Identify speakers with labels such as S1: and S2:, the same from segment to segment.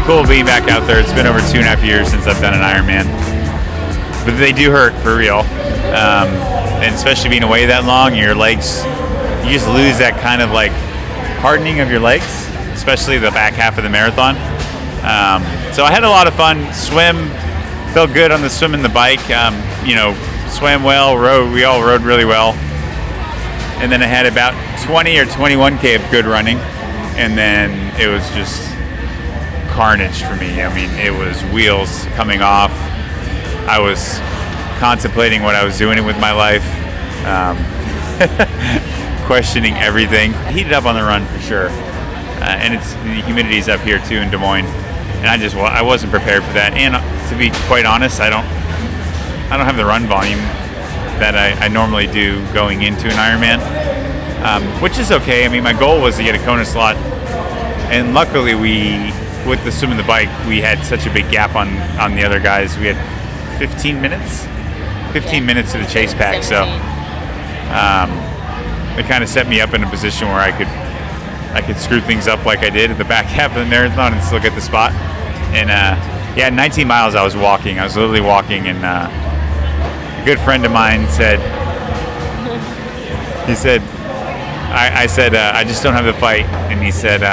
S1: Cool being back out there. It's been over 2.5 years since I've done an Ironman, but they do hurt for real, and especially being away that long, your legs, you just lose that kind of like hardening of your legs, especially the back half of the marathon. So I had a lot of fun. Swim, felt good on the swim and the bike. Swam well, we all rode really well, and then I had about 20 or 21K of good running, and then it was just carnage for me. I mean, it was wheels coming off. I was contemplating what I was doing with my life, questioning everything. Heated up on the run for sure, and the humidity's up here too in Des Moines, and I wasn't prepared for that. And to be quite honest, I don't have the run volume that I normally do going into an Ironman, which is okay. I mean, my goal was to get a Kona slot, and luckily with the swim and the bike, we had such a big gap on the other guys. We had 15 minutes to the chase pack. 17. So it kind of set me up in a position where I could screw things up like I did at the back half of the marathon and still get the spot. And 19 miles I was walking. I was literally walking, and a good friend of mine said, I said, I just don't have the fight. And he said,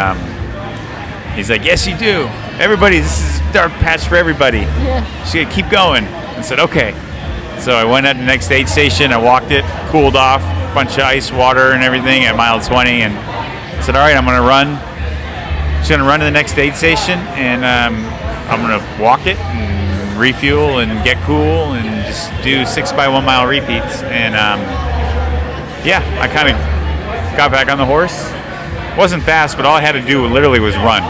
S1: he's like, yes, you do. Everybody, this is a dark patch for everybody. Yeah. So you keep going. I said, okay. So I went at the next aid station. I walked it, cooled off, bunch of ice, water, and everything at mile 20. And I said, all right, I'm going to run. Just going to run to the next aid station, and I'm going to walk it and refuel and get cool and just do 6 by 1 mile repeats. And I kind of got back on the horse. Wasn't fast, but all I had to do literally was run.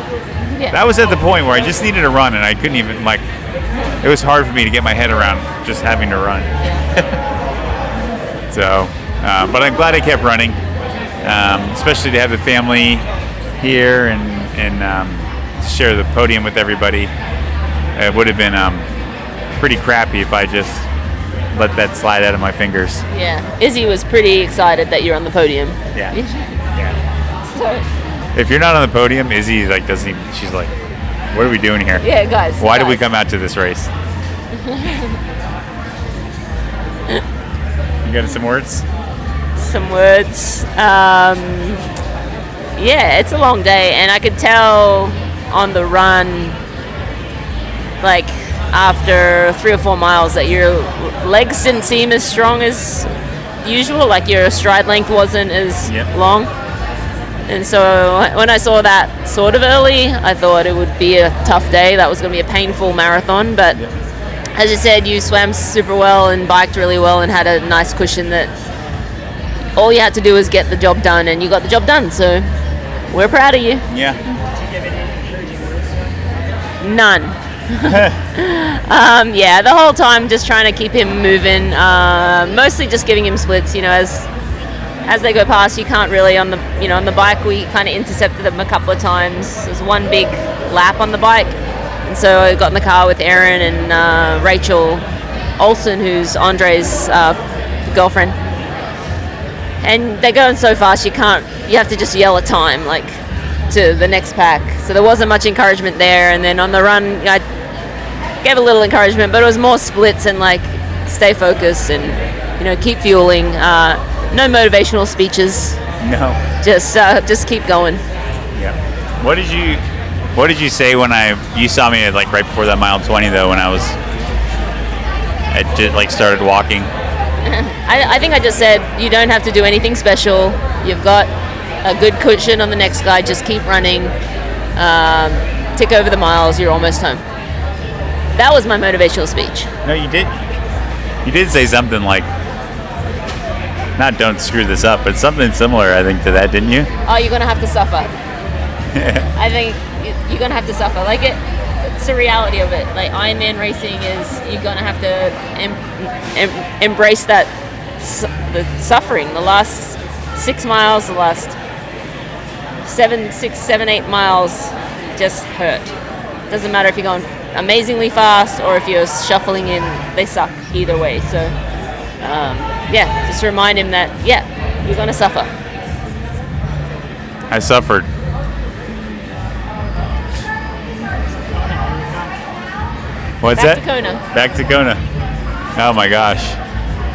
S1: Yeah. That was at the point where I just needed to run, and I couldn't even, it was hard for me to get my head around just having to run. So, but I'm glad I kept running, especially to have the family here and to share the podium with everybody. It would have been pretty crappy if I just let that slide out of my fingers.
S2: Yeah, Izzy was pretty excited that you're on the podium.
S1: Yeah. If you're not on the podium, Izzy she's like, what are we doing here?
S2: Yeah, guys.
S1: Why did we come out to this race? You got some words?
S2: Some words. It's a long day, and I could tell on the run, after 3 or 4 miles, that your legs didn't seem as strong as usual. Your stride length wasn't as long. And so when I saw that sort of early, I thought it would be a tough day. That was going to be a painful marathon. But as you said, you swam super well and biked really well and had a nice cushion that all you had to do was get the job done, and you got the job done. So we're proud of you.
S1: Yeah.
S2: None. Yeah, the whole time just trying to keep him moving. Mostly just giving him splits. You know, as they go past, you can't really on the bike. We kind of intercepted them a couple of times. There's one big lap on the bike, and so I got in the car with Erin and Rachel Olsen, who's Andre's girlfriend. And they're going so fast, you have to just yell a time, like, to the next pack. So there wasn't much encouragement there. And then on the run, I gave a little encouragement, but it was more splits and, like, stay focused and, keep fueling. No motivational speeches.
S1: No.
S2: Just keep going.
S1: Yeah. What did you say when you saw me like right before that mile 20 though, when I just like started walking?
S2: I think I just said, you don't have to do anything special. You've got a good cushion on the next guy. Just keep running. Tick over the miles. You're almost home. That was my motivational speech.
S1: No, you did. You did say something like, not "don't screw this up," but something similar, I think, to that, didn't you?
S2: Oh, you're gonna have to suffer. I think you're gonna have to suffer. Like it's the reality of it. Like Ironman racing is, you're gonna have to embrace that the suffering. The last 6 miles, the last 8 miles just hurt. Doesn't matter if you're going amazingly fast or if you're shuffling in. They suck either way. So just remind him that you're gonna suffer.
S1: I suffered. What's
S2: Back
S1: that?
S2: to Kona.
S1: Back to Kona. Oh my gosh.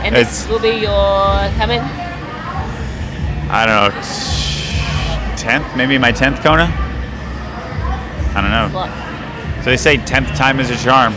S2: And this will be your, how many?
S1: I don't know, 10th? Maybe my 10th Kona? I don't know.
S2: What?
S1: So they say 10th time is a charm.